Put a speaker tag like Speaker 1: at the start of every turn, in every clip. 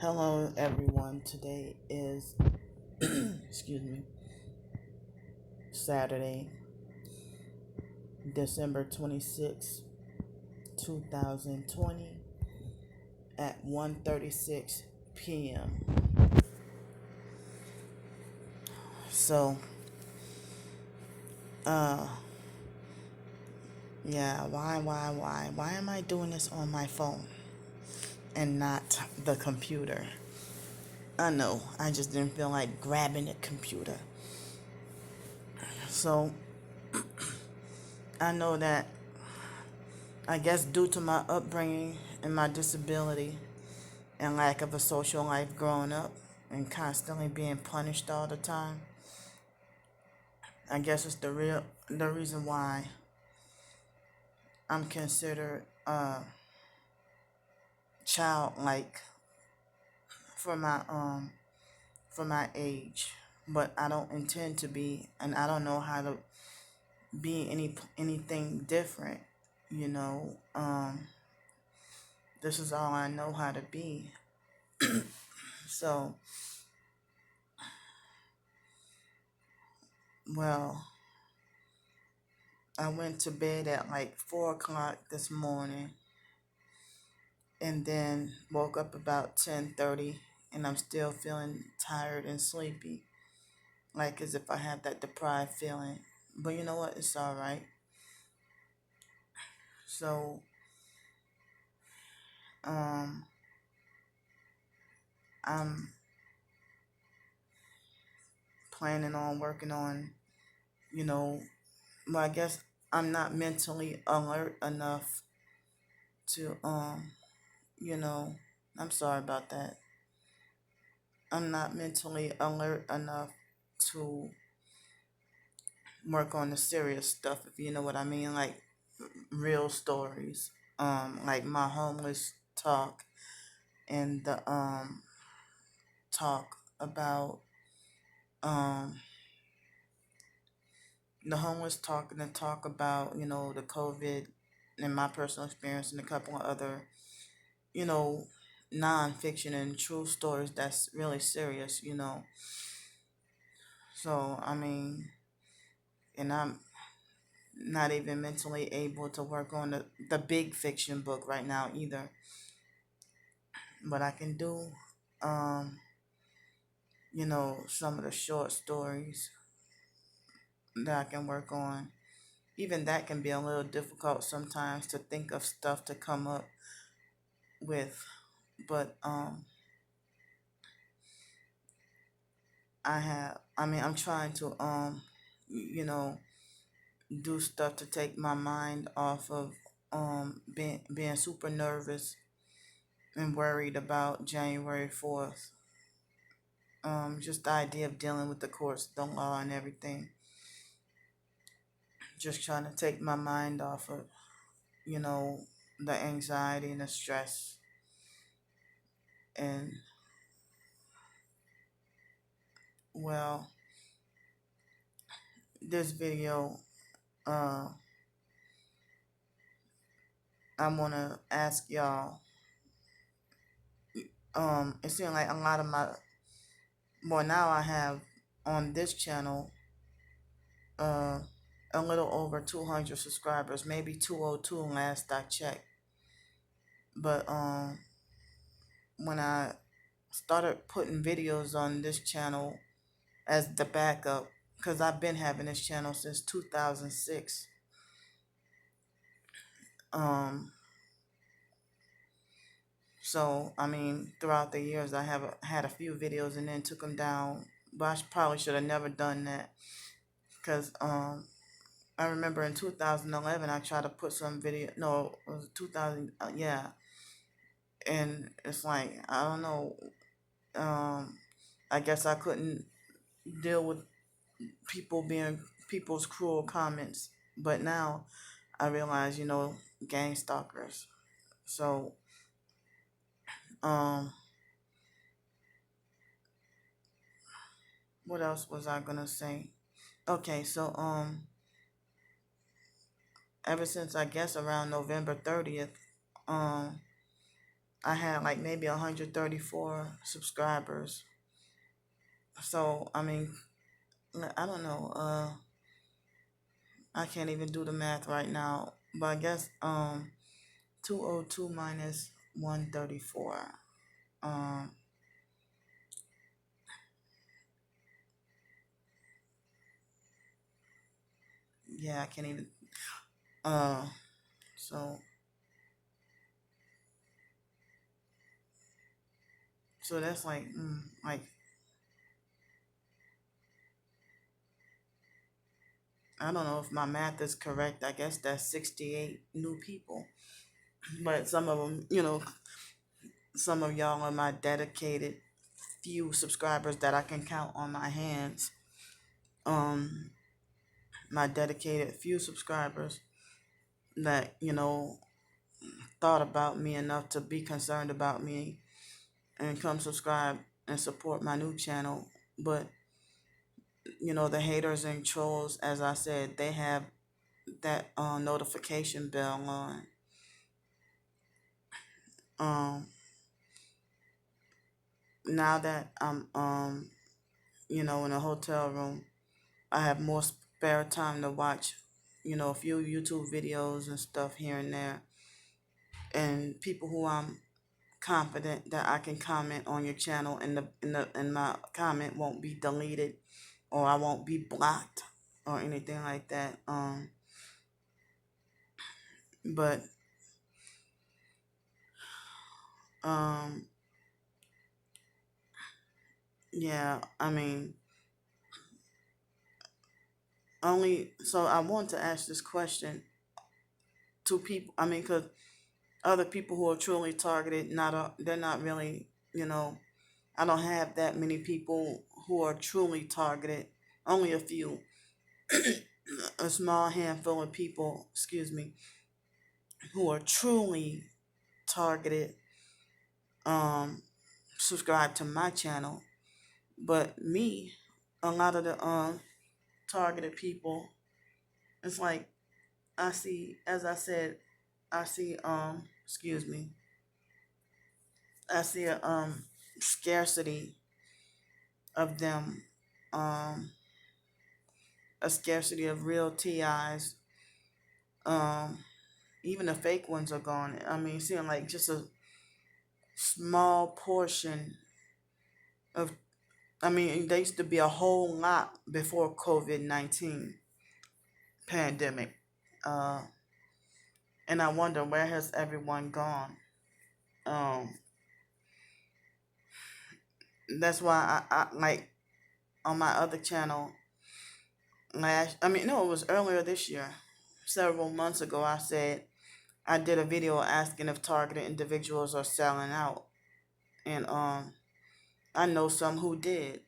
Speaker 1: Hello, everyone. Today is, excuse me, Saturday, December 26, 2020, at 1:36 p.m. So, uh, yeah, why am I doing this on my phone and not the computer? I know, I just didn't feel like grabbing a computer. So, I know that, I guess, due to my upbringing and my disability, and lack of a social life growing up and constantly being punished all the time. I guess it's the reason why I'm considered childlike for my age, but I don't intend to be, and I don't know how to be anything different. You know, this is all I know how to be. So, well, I went to bed at like 4 o'clock this morning and then woke up about 10:30 and I'm still feeling tired and sleepy, like as if I have that deprived feeling. But you know what? It's all right. So, um, I'm planning on working on, you know, well, I guess I'm not mentally alert enough to, you know, I'm sorry about that. I'm not mentally alert enough to work on the serious stuff, if you know what I mean, like real stories, like my homeless talk and the talk about um the homeless talk and the talk about the COVID and my personal experience and a couple of other you know non-fiction and true stories that's really serious. So I mean, and I'm not even mentally able to work on the big fiction book right now either, but I can do some of the short stories that I can work on. Even that can be a little difficult sometimes to think of stuff to come up with. But I'm trying to you know, do stuff to take my mind off of being super nervous and worried about January 4th. Just the idea of dealing with the courts, the law and everything. Just trying to take my mind off of, you know, the anxiety and the stress. And, well, this video, uh, I want to ask y'all, it seems like a lot of well, now I have on this channel, uh, a little over 200 subscribers, maybe 202 last I checked. But, when I started putting videos on this channel as the backup, because I've been having this channel since 2006. So I mean, throughout the years, I have had a few videos and then took them down. But I probably should have never done that, because I remember in 2011 I tried to put some video. No, it was 2000. Yeah, and it's like I don't know. I guess I couldn't deal with people's cruel comments. But now I realize, gang stalkers. So, um, what else was I gonna say? Okay, so ever since I guess around November 30th, um, I had like maybe 134 subscribers. So I mean, I don't know. I can't even do the math right now. But I guess 202 minus 134. Um yeah, I can't even uh so so that's like I don't know if my math is correct. I guess that's 68 new people. But some of them, some of y'all are my dedicated few subscribers that I can count on my hands. Um, my dedicated few subscribers that, thought about me enough to be concerned about me and come subscribe and support my new channel. But, the haters and trolls, as I said, they have that notification bell on. Um, Now that I'm in a hotel room, I have more spare time to watch, a few YouTube videos and stuff here and there, and people who I'm confident that I can comment on your channel, and and my comment won't be deleted, or I won't be blocked or anything like that. But um, yeah, I mean, only so I want to ask this question to people. I mean, because other people who are truly targeted, they're not really, I don't have that many people who are truly targeted. Only a few, a small handful of people, excuse me, who are truly targeted, um, subscribe to my channel. But me, a lot of the targeted people, it's like I see, as I said, I see excuse me, I see a scarcity of them, um, a scarcity of real TIs. Um, Even the fake ones are gone. I mean, seeing like just a small portion of. I mean, there used to be a whole lot before COVID-19 pandemic, uh, and I wonder where has everyone gone. Um, that's why I like on my other channel I mean, no, it was earlier this year, several months ago. I said I did a video asking if targeted individuals are selling out, and I know some who did,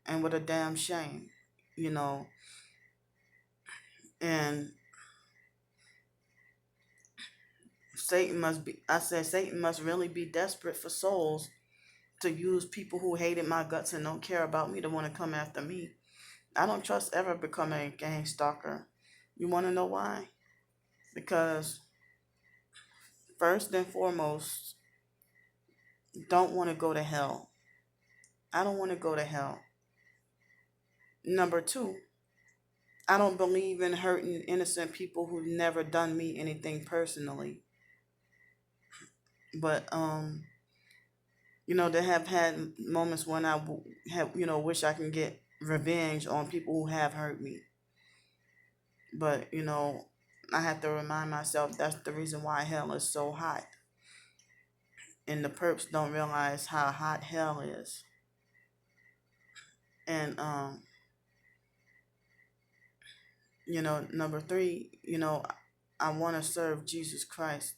Speaker 1: and what a damn shame, you know. And I said Satan must really be desperate for souls to use people who hated my guts and don't care about me to want to come after me. I don't trust ever becoming a gang stalker. You want to know why? Because first and foremost, don't want to go to hell. I don't want to go to hell. Number two, I don't believe in hurting innocent people who've never done me anything personally. But they have had moments when I have, wish I can get revenge on people who have hurt me. But I have to remind myself that's the reason why hell is so hot, and the perps don't realize how hot hell is. And number three, I want to serve Jesus Christ,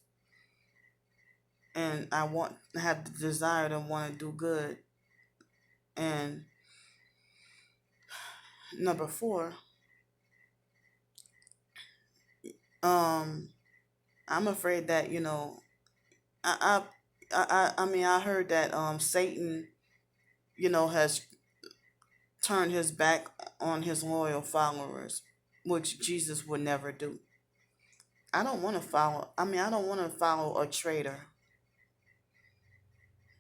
Speaker 1: and I have the desire to want to do good. And number four, um, I'm afraid that I I mean I heard that Satan has turned his back on his loyal followers, which Jesus would never do. I don't want to follow. I mean, I don't want to follow a traitor.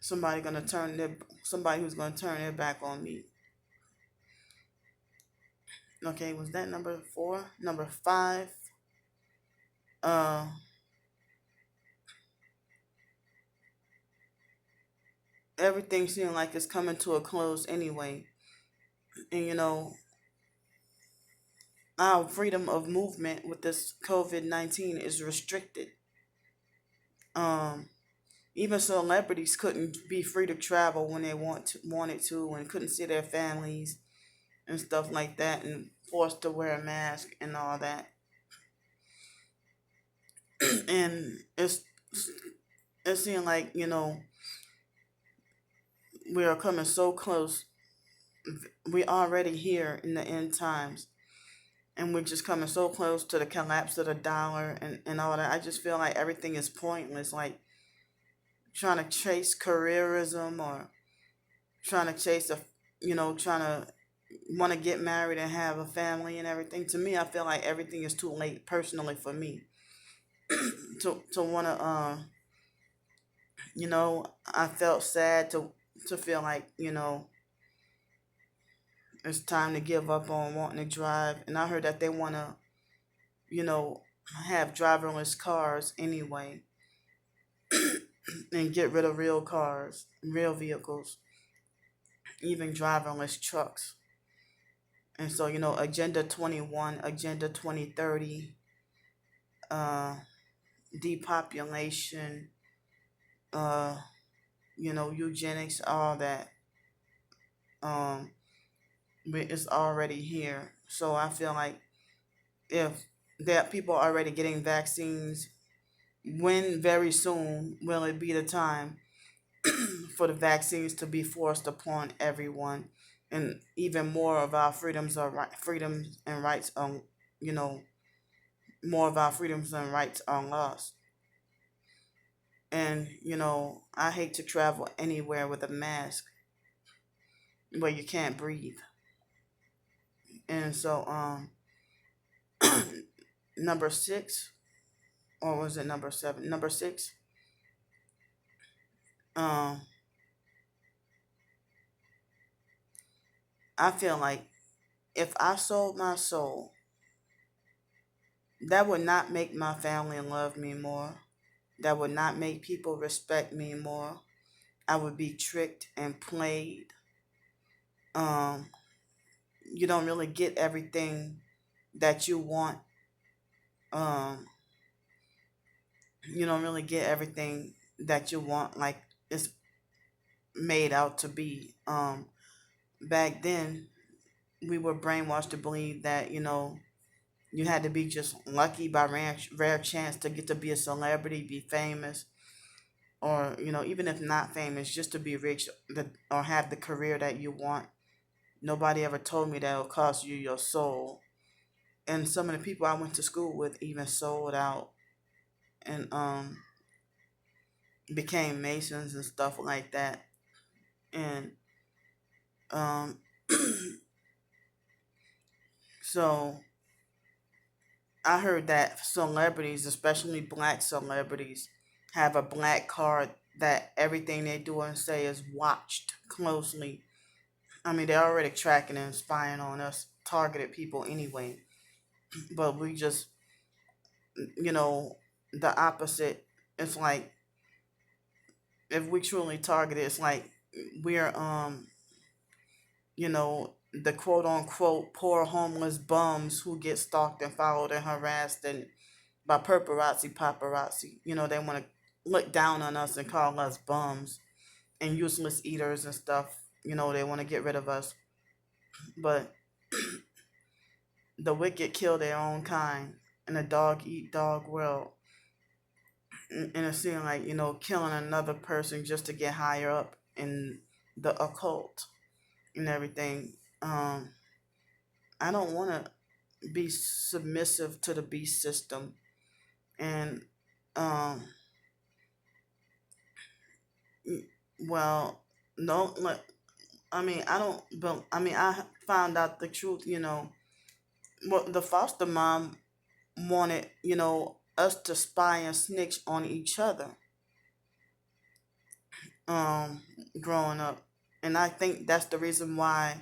Speaker 1: somebody gonna turn their somebody who's gonna turn their back on me. Okay, was that number 4? Number 5. Uh, Everything seems like it's coming to a close anyway, and our freedom of movement with this COVID-19 is restricted. Um, Even celebrities couldn't be free to travel when they wanted to, and couldn't see their families and stuff like that, and forced to wear a mask and all that. And it seemed like we are coming so close. We already here in the end times, and we're just coming so close to the collapse of the dollar and all that. I just feel like everything is pointless. Like trying to chase careerism, or trying to chase trying to want to get married and have a family and everything. To me, I feel like everything is too late personally for me to want to I felt sad to feel like it's time to give up on wanting to drive. And I heard that they want to you know have driverless cars anyway, and get rid of real cars, real vehicles, even driverless trucks. And so, Agenda 21, Agenda 2030, uh, depopulation, uh, eugenics, all that, um, is already here. So I feel like if that people are already getting vaccines, when very soon will it be the time for the vaccines to be forced upon everyone, and even more of our freedoms and rights you know more of our freedoms and rights are lost. And I hate to travel anywhere with a mask where you can't breathe. And so number 6, or was it number 7? Number 6. um I feel like if I sold my soul, that would not make my family love me more. That would not make people respect me more. I would be tricked and played. Um, you don't really get everything that you want. Um, you don't really get everything that you want like it's made out to be. Back then, we were brainwashed to believe that you had to be just lucky by rare chance to get to be a celebrity, be famous, or even if not famous, just to be rich, or have the career that you want. Nobody ever told me that it'll cost you your soul. And some of the people I went to school with even sold out, and became masons and stuff like that. And um so I heard that celebrities, especially black celebrities, have a black card that everything they do and say is watched closely. I mean, they're already tracking and spying on us, targeted people anyway. But we just, the opposite. It's like if we truly target it, it's like we're, the quote unquote poor homeless bums who get stalked and followed and harassed and by paparazzi. They want to look down on us and call us bums and useless eaters and stuff. They want to get rid of us. But the wicked kill their own kind in a dog eat dog world. And it seems like, killing another person just to get higher up in the occult and everything. I don't want to be submissive to the beast system. And, well, no, like, I mean, I don't, but I mean, I found out the truth, Well, the foster mom wanted, us to spy and snitch on each other. um growing up. And I think that's the reason why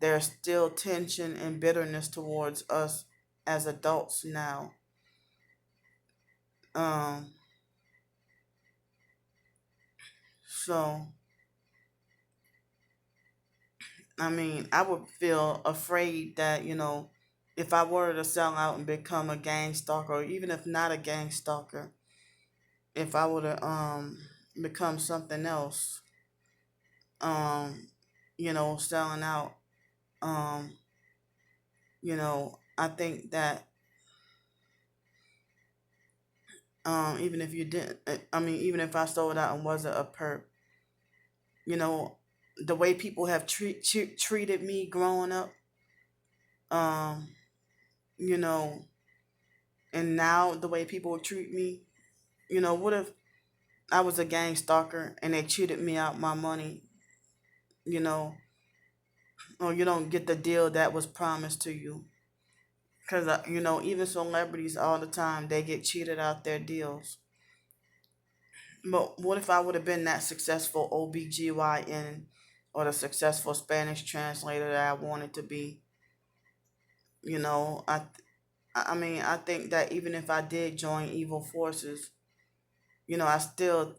Speaker 1: there's still tension and bitterness towards us as adults now. Um so I mean, I would feel afraid that, if I were to sell out and become a gang stalker, or even if not a gang stalker, if I were to become something else, um, selling out, um, I think that even if you didn't, I mean, even if I sold out and wasn't a perp, you know, the way people have treated me growing up, um, you know, and now the way people treat me, what if I was a gang stalker and they cheated me out my money, you know, or you don't get the deal that was promised to you? Because, even celebrities all the time, they get cheated out their deals. But what if I would have been that successful OBGYN or the successful Spanish translator that I wanted to be? You know, I mean, I think that even if I did join evil forces, I still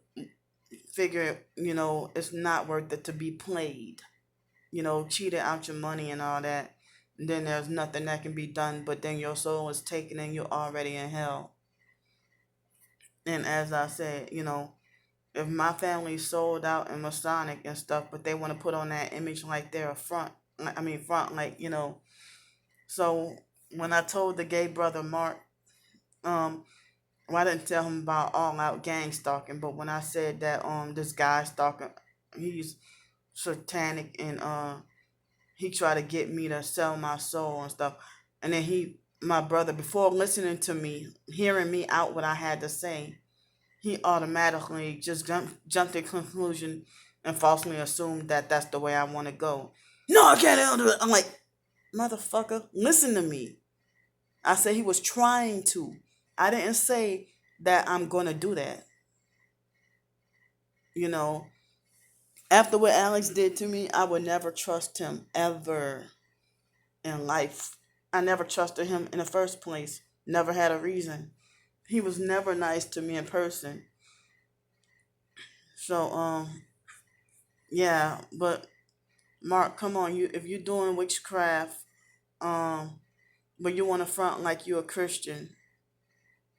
Speaker 1: figure, it's not worth it to be played, cheated out your money and all that. And then there's nothing that can be done, but then your soul is taken and you're already in hell. And as I said, if my family sold out in Masonic and stuff, but they want to put on that image like they're a front, front, like, So when I told the gay brother Mark, um, well, I didn't tell him about all out gang stalking, but when I said that this guy stalking, he's satanic and he tried to get me to sell my soul and stuff. And then my brother, before listening to me, hearing me out what I had to say, he automatically just jumped to conclusion and falsely assumed that that's the way I want to go. No, I can't handle it. I'm like, motherfucker, listen to me. I said he was trying to. I didn't say that I'm going to do that. You know, after what Alex did to me, I would never trust him ever in life. I never trusted him in the first place. Never had a reason. He was never nice to me in person. So, yeah, but Mark, come on, you if you're doing witchcraft, um, but you want to front like you're a Christian,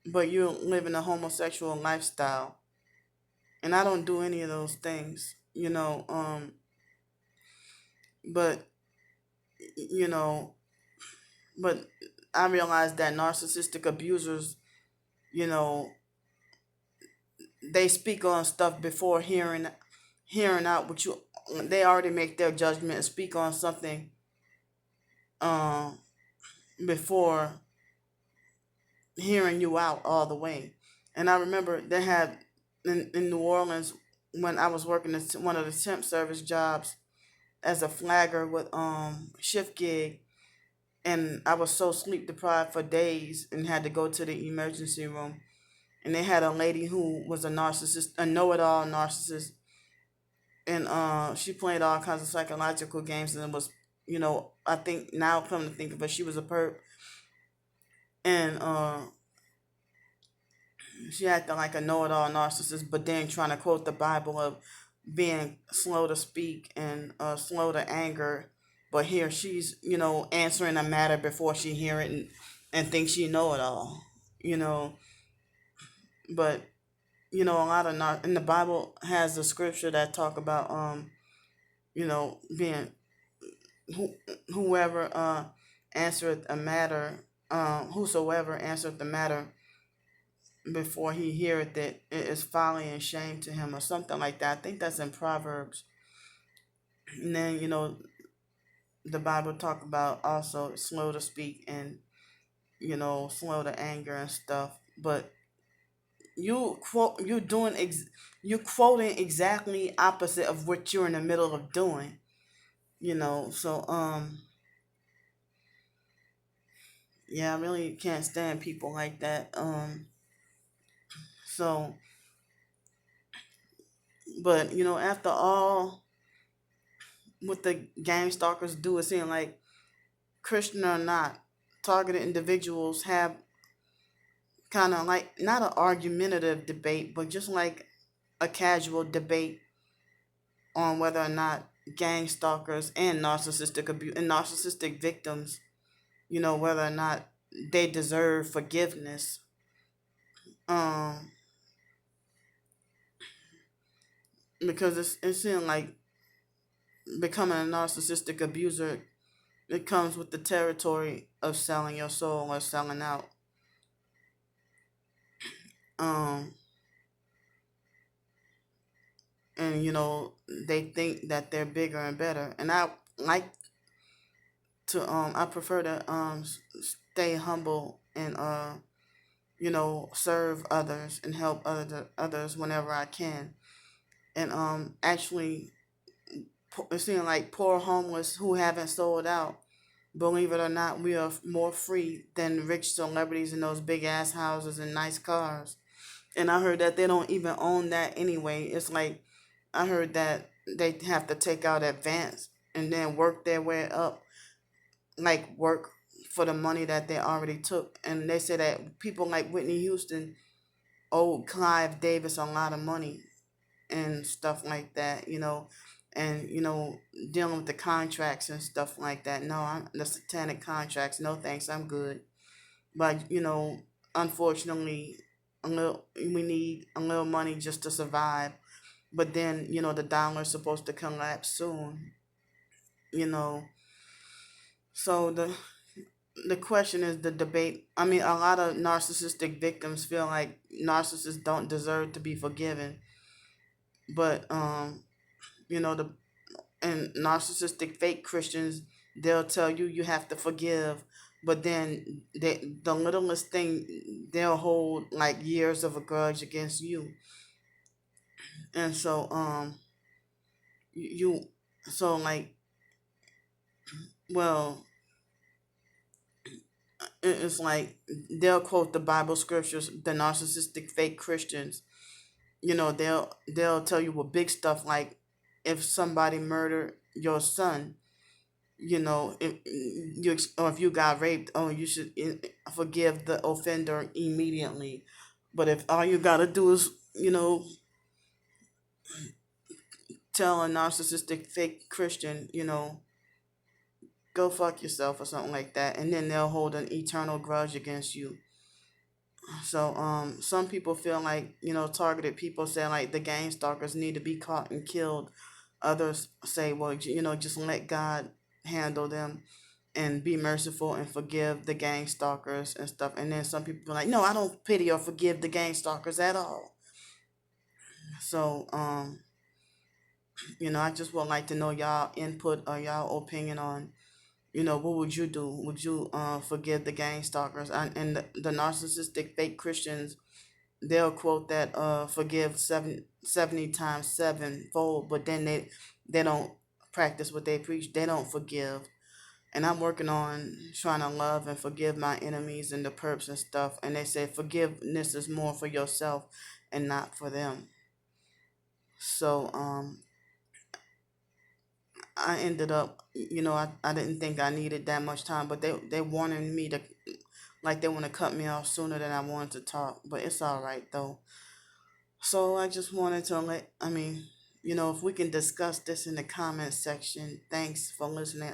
Speaker 1: but you're living a homosexual lifestyle, and I don't do any of those things, but you know, but I realize that narcissistic abusers, you know, they speak on stuff before hearing out what you. They already make their judgment and speak on something um before hearing you out all the way. And I remember they had in New Orleans when I was working at one of the temp service jobs as a flagger with shift gig, and I was so sleep deprived for days and had to go to the emergency room. And they had a lady who was a narcissist, a know-it-all narcissist, and she played all kinds of psychological games, and it was, I think now come to think of it, she was a perp, and she acted like a know-it-all narcissist, but then trying to quote the Bible of being slow to speak and slow to anger. But here she's, answering a matter before she hear it and thinks she know it all, you know. But a lot of not in the Bible has a scripture that talk about being whoever answereth a matter, whosoever answereth the matter before he heareth it, it is folly and shame to him, or something like that. I think that's in Proverbs. And then the Bible talk about also slow to speak and slow to anger and stuff. But you quoting exactly opposite of what you're in the middle of doing. So yeah, I really can't stand people like that. So But after all what the gang stalkers do, it seems like Christian or not, targeted individuals have kind of like not an argumentative debate, but just like a casual debate on whether or not gang stalkers and narcissistic abuse and narcissistic victims, whether or not they deserve forgiveness. Um, because it seems like becoming a narcissistic abuser, it comes with the territory of selling your soul or selling out. Um, and they think that they're bigger and better. And I like to I prefer to stay humble and serve others and help others whenever I can. And actually, it seems like poor homeless who haven't sold out. Believe it or not, we are more free than rich celebrities in those big ass houses and nice cars. And I heard that they don't even own that anyway. It's like I heard that they have to take out advance and then work their way up, like work for the money that they already took. And they say that people like Whitney Houston owed Clive Davis a lot of money and stuff like that, and dealing with the contracts and stuff like that. No, I'm the satanic contracts. No thanks, I'm good. But unfortunately, we need a little money just to survive. But then the dollar's supposed to collapse soon. You know, so the question is the debate. I mean, a lot of narcissistic victims feel like narcissists don't deserve to be forgiven, but the and narcissistic fake Christians, they'll tell you you have to forgive, but then the littlest thing they'll hold like years of a grudge against you. And so you so like well it's like they'll quote the Bible scriptures, the narcissistic fake Christians, they'll tell you with big stuff like if somebody murdered your son, if you got raped, oh, you should forgive the offender immediately. But if all you gotta do is tell a narcissistic fake Christian, go fuck yourself or something like that, and then they'll hold an eternal grudge against you. So some people feel like targeted people say like the gang stalkers need to be caught and killed. Others say, well, just let God handle them and be merciful and forgive the gang stalkers and stuff. And then some people are like, no, I don't pity or forgive the gang stalkers at all. So I just would like to know y'all input or y'all opinion on what would you do? Would you forgive the gang stalkers? And the narcissistic fake Christians, they'll quote that forgive 70 times sevenfold, but then they don't practice what they preach. They don't forgive. And I'm working on trying to love and forgive my enemies and the perps and stuff. And they say forgiveness is more for yourself and not for them. So I ended up, I didn't think I needed that much time, but they wanted me to, like they want to cut me off sooner than I wanted to talk. But it's all right though. So I just wanted to if we can discuss this in the comment section. Thanks for listening.